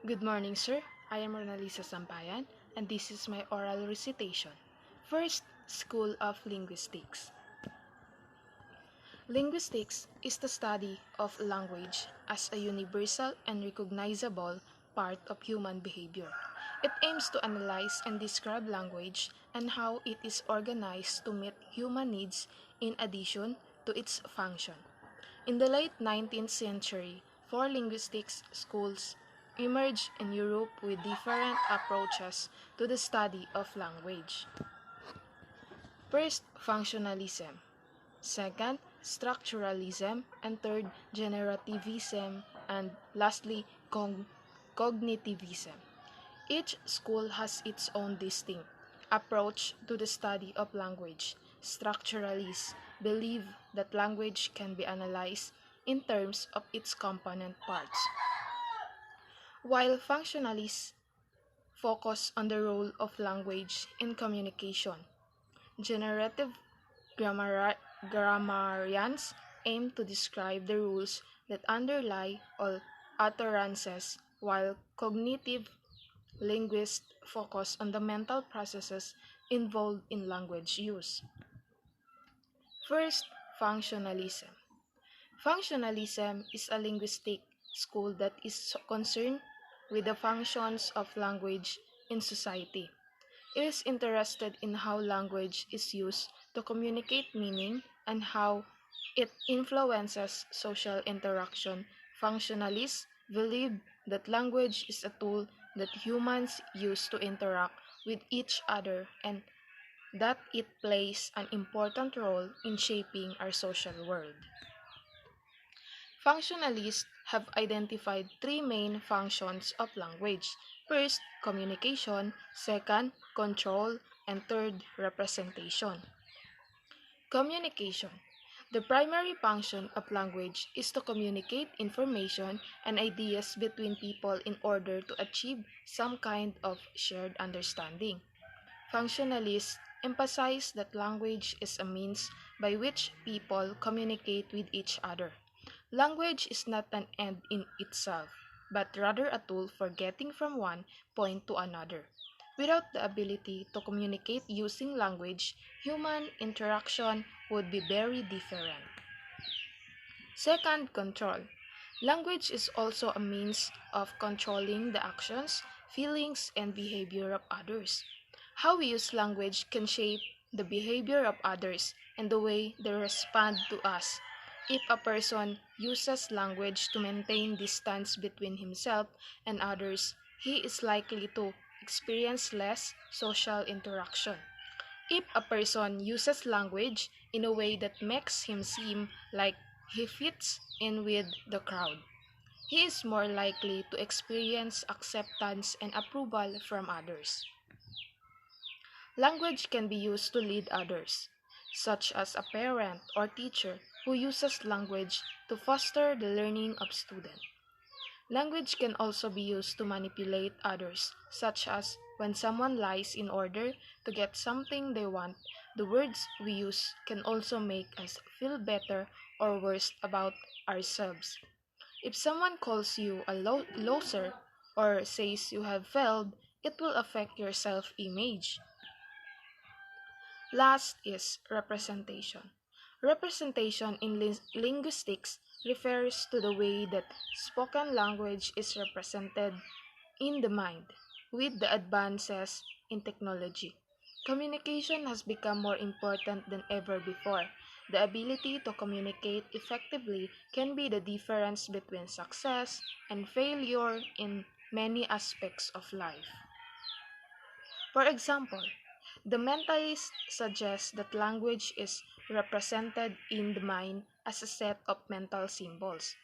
Good morning, sir. I am Ronah-Lizza, and this is my oral recitation. First, School of Linguistics. Linguistics is the study of language as a universal and recognizable part of human behavior. It aims to analyze and describe language and how it is organized to meet human needs in addition to its function. In the late 19th century, four linguistics schools emerged in Europe with different approaches to the study of language. First, functionalism. Second, structuralism. And third, generativism. And lastly, cognitivism. Each school has its own distinct approach to the study of language. Structuralists believe that language can be analyzed in terms of its component parts, while functionalists focus on the role of language in communication. Generative grammarians aim to describe the rules that underlie all utterances, while cognitive linguists focus on the mental processes involved in language use. First, functionalism. Functionalism is a linguistic school that is concerned with the functions of language in society. It is interested in how language is used to communicate meaning and how it influences social interaction. Functionalists believe that language is a tool that humans use to interact with each other and that it plays an important role in shaping our social world. Functionalists have identified three main functions of language. First, communication, second, control, and third, representation. Communication. The primary function of language is to communicate information and ideas between people in order to achieve some kind of shared understanding. Functionalists emphasize that language is a means by which people communicate with each other. Language is not an end in itself, but rather a tool for getting from one point to another. Without the ability to communicate using language, human interaction would be very different. Second, control. Language is also a means of controlling the actions, feelings, and behavior of others. How we use language can shape the behavior of others and the way they respond to us. If a person uses language to maintain distance between himself and others, he is likely to experience less social interaction. If a person uses language in a way that makes him seem like he fits in with the crowd, he is more likely to experience acceptance and approval from others. Language can be used to lead others, such as a parent or teacher who uses language to foster the learning of students. Language can also be used to manipulate others, such as when someone lies in order to get something they want. The words we use can also make us feel better or worse about ourselves. If someone calls you a loser or says you have failed, it will affect your self-image. Last is representation. Representation in linguistics refers to the way that spoken language is represented in the mind. With the advances in technology, communication has become more important than ever before. The ability to communicate effectively can be the difference between success and failure in many aspects of life. For example, the mentalist suggests that language is represented in the mind as a set of mental symbols.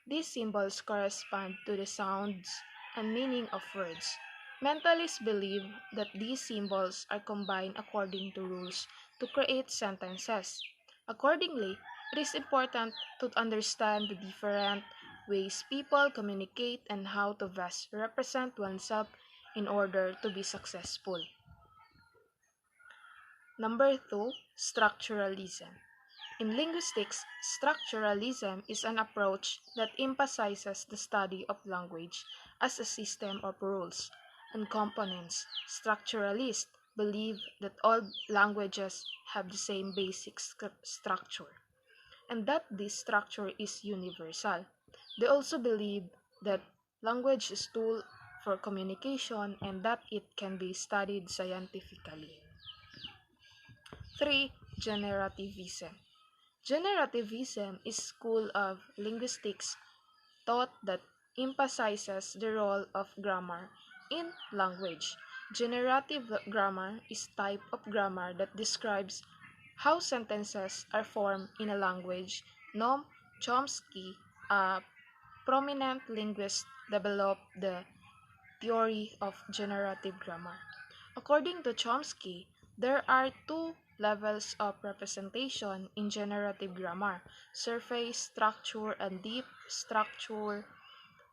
These symbols correspond to the sounds and meaning of words. Mentalists believe that these symbols are combined according to rules to create sentences. Accordingly, it is important to understand the different ways people communicate and how to best represent oneself in order to be successful. Number 2, structuralism. In linguistics, structuralism is an approach that emphasizes the study of language as a system of rules and components. Structuralists believe that all languages have the same basic structure and that this structure is universal. They also believe that language is a tool for communication and that it can be studied scientifically. 3. Generativism. Generativism is a school of linguistics thought that emphasizes the role of grammar in language. Generative grammar is a type of grammar that describes how sentences are formed in a language. Noam Chomsky, a prominent linguist, developed the theory of generative grammar. According to Chomsky, there are two levels of representation in generative grammar: surface structure and deep structure.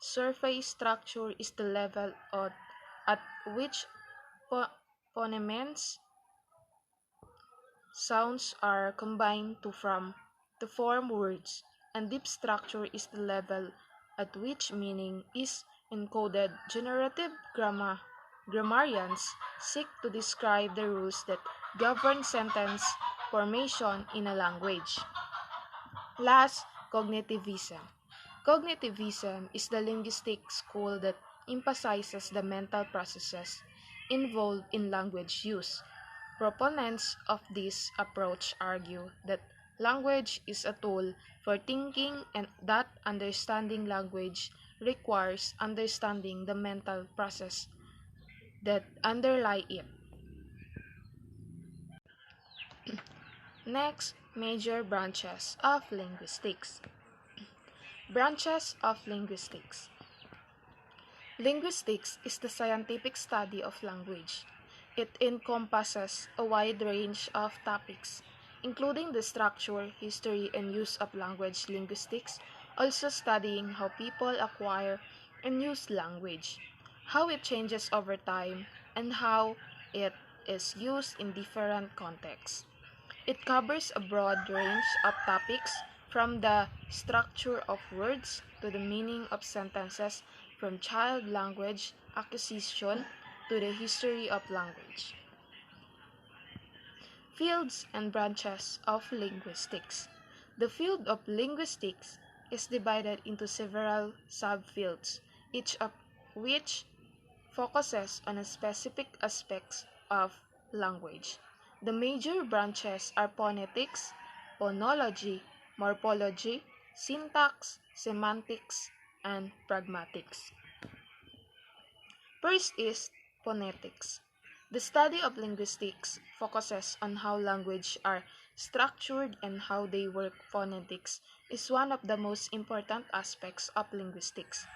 Surface structure is the level at which phonemes sounds are combined to form words, and deep structure is the level at which meaning is encoded. Generative grammarians seek to describe the rules that govern sentence formation in a language. Last, cognitivism. Cognitivism is the linguistic school that emphasizes the mental processes involved in language use. Proponents of this approach argue that language is a tool for thinking and that understanding language requires understanding the mental process that underlie it. Next, major branches of linguistics. Branches of linguistics. Linguistics is the scientific study of language. It encompasses a wide range of topics, including the structure, history, and use of language linguistics, also studying how people acquire and use language, how it changes over time, and how it is used in different contexts. It covers a broad range of topics from the structure of words to the meaning of sentences, from child language acquisition to the history of language. Fields and branches of linguistics. The field of linguistics is divided into several subfields, each of which focuses on a specific aspects of language. The major branches are phonetics, phonology, morphology, syntax, semantics, and pragmatics. First is phonetics. The study of linguistics focuses on how language are structured and how they work. Phonetics is one of the most important aspects of linguistics.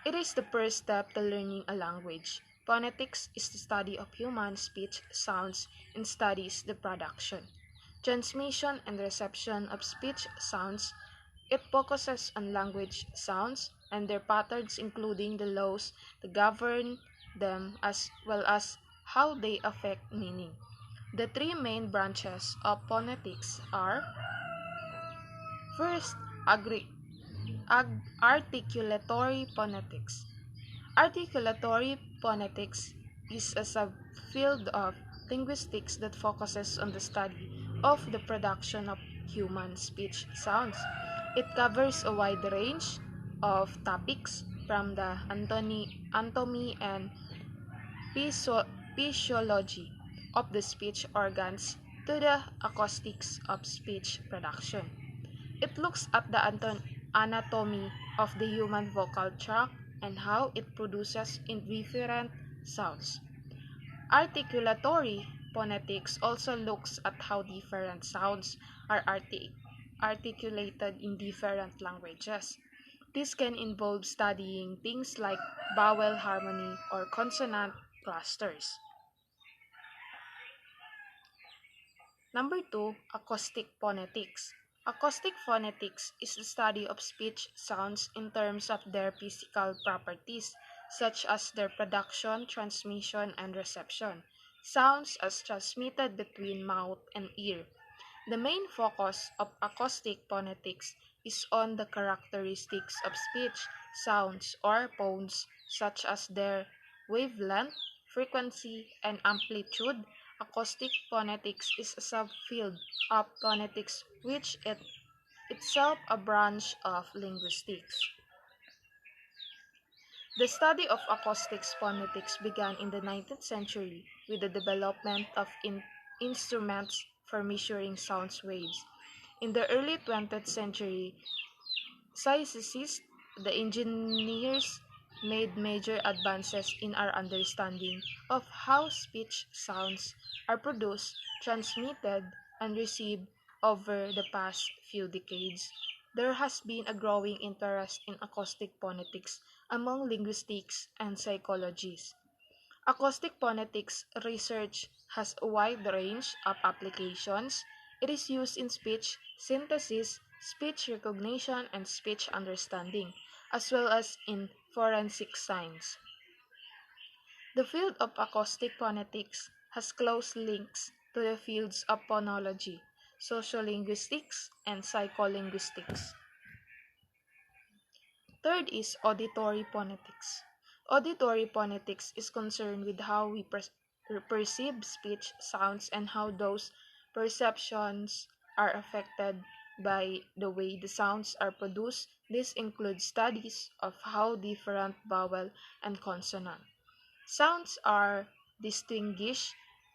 It is the first step to learning a language. Phonetics is the study of human speech sounds and studies the production, transmission, and reception of speech sounds. It focuses on language sounds and their patterns, including the laws that govern them as well as how they affect meaning. The three main branches of phonetics are: first, articulatory phonetics. Articulatory phonetics is a subfield of linguistics that focuses on the study of the production of human speech sounds. It covers a wide range of topics from the anatomy and physiology of the speech organs to the acoustics of speech production. It looks at the anatomy of the human vocal tract and how it produces indifferent sounds. Articulatory phonetics also looks at how different sounds are articulated in different languages. This can involve studying things like vowel harmony or consonant clusters. Number 2, acoustic phonetics. Acoustic phonetics is the study of speech sounds in terms of their physical properties, such as their production, transmission, and reception. Sounds as transmitted between mouth and ear. The main focus of acoustic phonetics is on the characteristics of speech, sounds, or tones, such as their wavelength, frequency, and amplitude. Acoustic phonetics is a subfield of phonetics which is itself a branch of linguistics. The study of acoustic phonetics began in the 19th century with the development of instruments for measuring sound waves. In the early 20th century, physicists, the engineers made major advances in our understanding of how speech sounds are produced, transmitted, and received over the past few decades. There has been a growing interest in acoustic phonetics among linguistics and psychologists. Acoustic phonetics research has a wide range of applications. It is used in speech synthesis, speech recognition, and speech understanding, as well as in forensic science. The field of acoustic phonetics has close links to the fields of phonology, sociolinguistics, and psycholinguistics. Third is auditory phonetics. Auditory phonetics is concerned with how we perceive speech sounds and how those perceptions are affected by the way the sounds are produced. This includes studies of how different vowel and consonant sounds are distinguished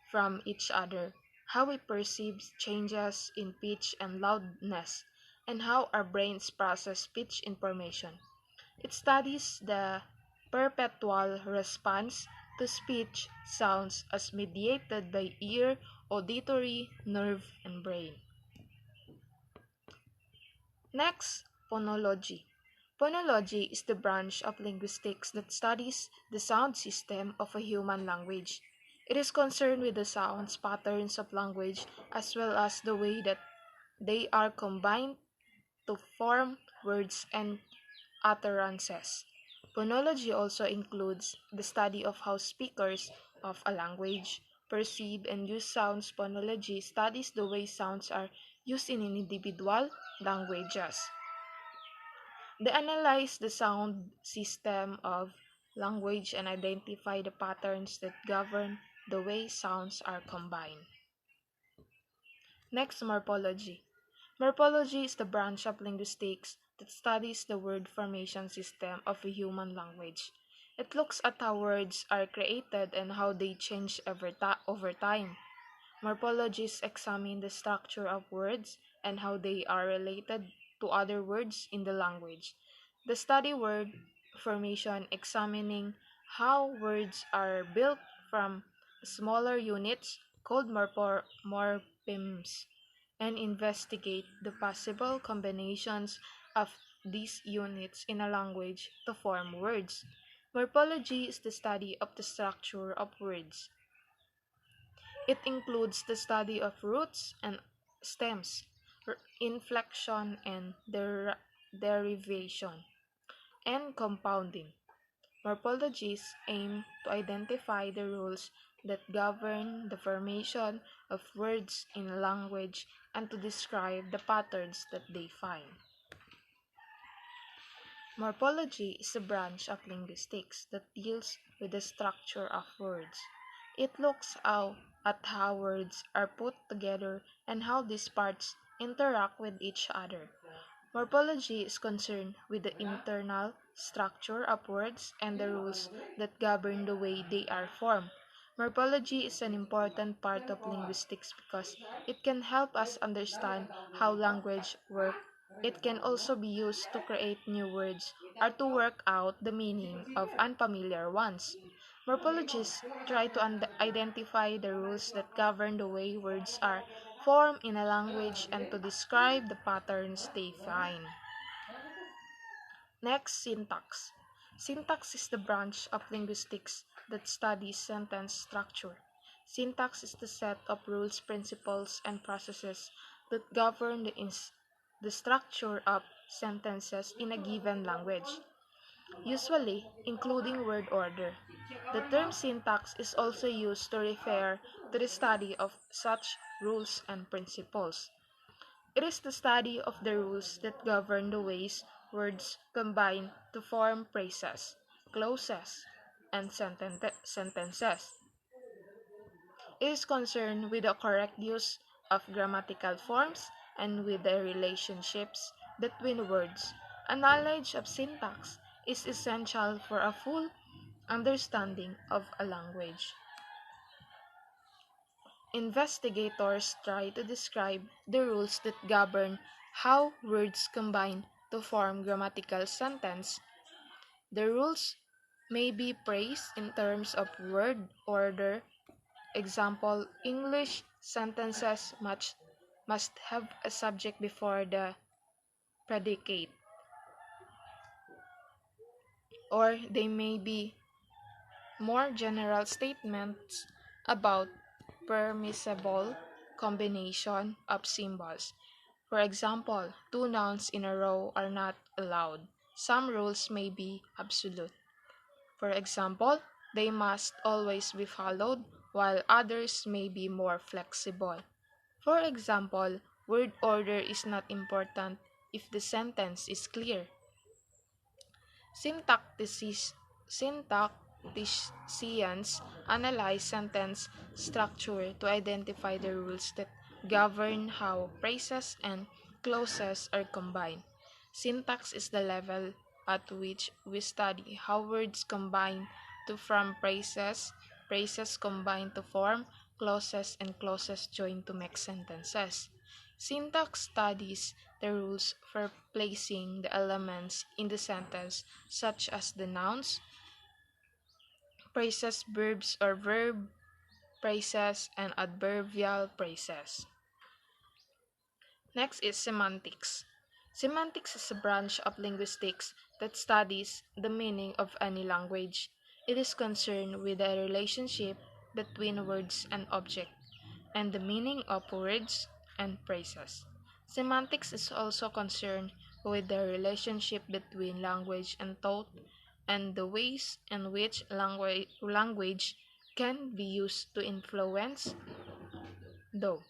from each other, how we perceive changes in pitch and loudness, and how our brains process pitch information. It studies the perpetual response to speech sounds as mediated by ear, auditory, nerve, and brain. Next, phonology. Phonology is the branch of linguistics that studies the sound system of a human language. It is concerned with the sounds patterns of language as well as the way that they are combined to form words and utterances. Phonology also includes the study of how speakers of a language perceive and use sounds. Phonology studies the way sounds are used in individual languages. They analyze the sound system of language and identify the patterns that govern the way sounds are combined. Next, morphology. Morphology is the branch of linguistics that studies the word formation system of a human language. It looks at how words are created and how they change over time. Morphologists examine the structure of words and how they are related to other words in the language. The study word formation examining how words are built from smaller units called morphemes and investigate the possible combinations of these units in a language to form words. Morphology is the study of the structure of words. It includes the study of roots and stems, inflection and derivation, and compounding. Morphologists aim to identify the rules that govern the formation of words in a language and to describe the patterns that they find. Morphology is a branch of linguistics that deals with the structure of words. It looks at how words are put together and how these parts interact with each other. Morphology is concerned with the internal structure of words and the rules that govern the way they are formed. Morphology is an important part of linguistics because it can help us understand how language works. It can also be used to create new words or to work out the meaning of unfamiliar ones. Morphologists try to identify the rules that govern the way words are formed in a language and to describe the patterns they find. Next, syntax. Syntax is the branch of linguistics that studies sentence structure. Syntax is the set of rules, principles, and processes that govern the structure of sentences in a given language, usually including word order. The term syntax is also used to refer to the study of such rules and principles. It is the study of the rules that govern the ways words combine to form phrases, clauses, and sentences. It is concerned with the correct use of grammatical forms and with the relationships between words. A knowledge of syntax is essential for a full understanding of a language. Investigators try to describe the rules that govern how words combine to form grammatical sentence. The rules may be praised in terms of word order. Example, English sentences must have a subject before the predicate, or they may be more general statements about permissible combination of symbols. For example, two nouns in a row are not allowed. Some rules may be absolute. For example, they must always be followed, while others may be more flexible. For example, word order is not important if the sentence is clear. Syntacticians analyze sentence structure to identify the rules that govern how phrases and clauses are combined. Syntax is the level at which we study how words combine to form phrases, phrases combine to form clauses, and clauses join to make sentences. Syntax studies the rules for placing the elements in the sentence, such as the nouns, phrases, verbs or verb phrases, and adverbial phrases. Next is semantics. Semantics is a branch of linguistics that studies the meaning of any language. It is concerned with the relationship between words and objects, and the meaning of words and phrases. Semantics is also concerned with the relationship between language and thought and the ways in which language can be used to influence, though.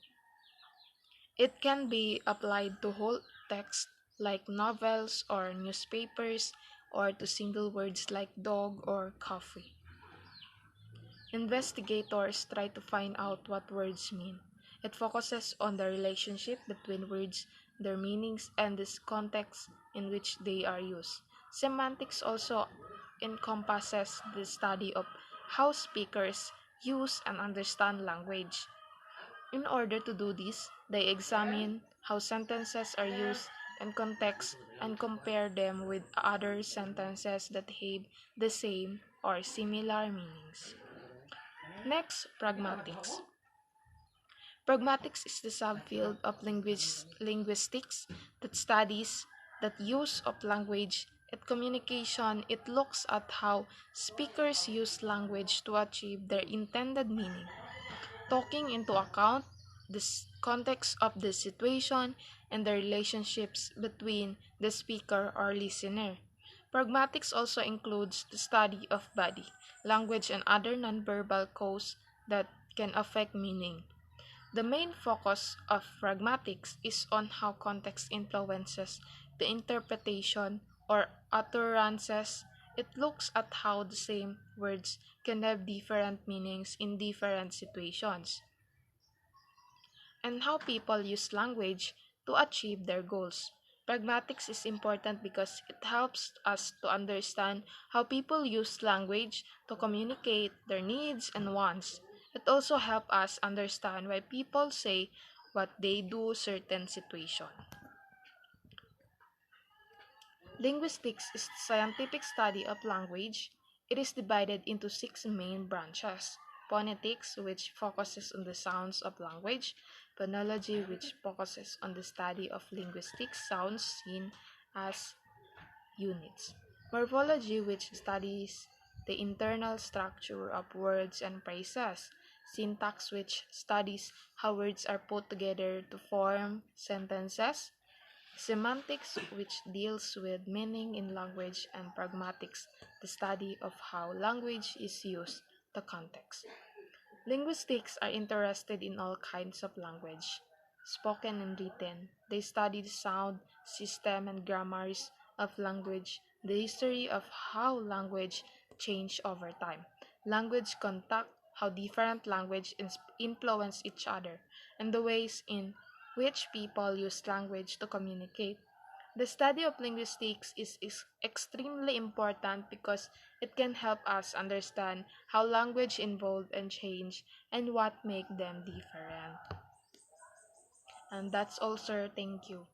It can be applied to whole text like novels or newspapers or to single words like dog or coffee. Investigators try to find out what words mean. It focuses on the relationship between words, their meanings, and the context in which they are used. Semantics also encompasses the study of how speakers use and understand language. In order to do this, they examine how sentences are used in context and compare them with other sentences that have the same or similar meanings. Next, pragmatics. Pragmatics is the subfield of linguistics that studies the use of language and communication. It looks at how speakers use language to achieve their intended meaning, taking into account the context of the situation and the relationships between the speaker or listener. Pragmatics also includes the study of body, language, and other nonverbal cues that can affect meaning. The main focus of pragmatics is on how context influences the interpretation or utterances. It looks at how the same words can have different meanings in different situations, and how people use language to achieve their goals. Pragmatics is important because it helps us to understand how people use language to communicate their needs and wants. It also helps us understand why people say what they do certain situation. Linguistics is the scientific study of language. It is divided into six main branches: phonetics, which focuses on the sounds of language; phonology, which focuses on the study of linguistic sounds seen as units; morphology, which studies the internal structure of words and phrases; syntax, which studies how words are put together to form sentences; semantics, which deals with meaning in language; and pragmatics, the study of how language is used, the context. Linguistics are interested in all kinds of language. spoken and written. They study the sound, system, and grammars of language, the history of how language changed over time, language contact, how different language influence each other, and the ways in which people use language to communicate. The study of linguistics is extremely important because it can help us understand how language evolve and change and what make them different. And that's all, sir. Thank you.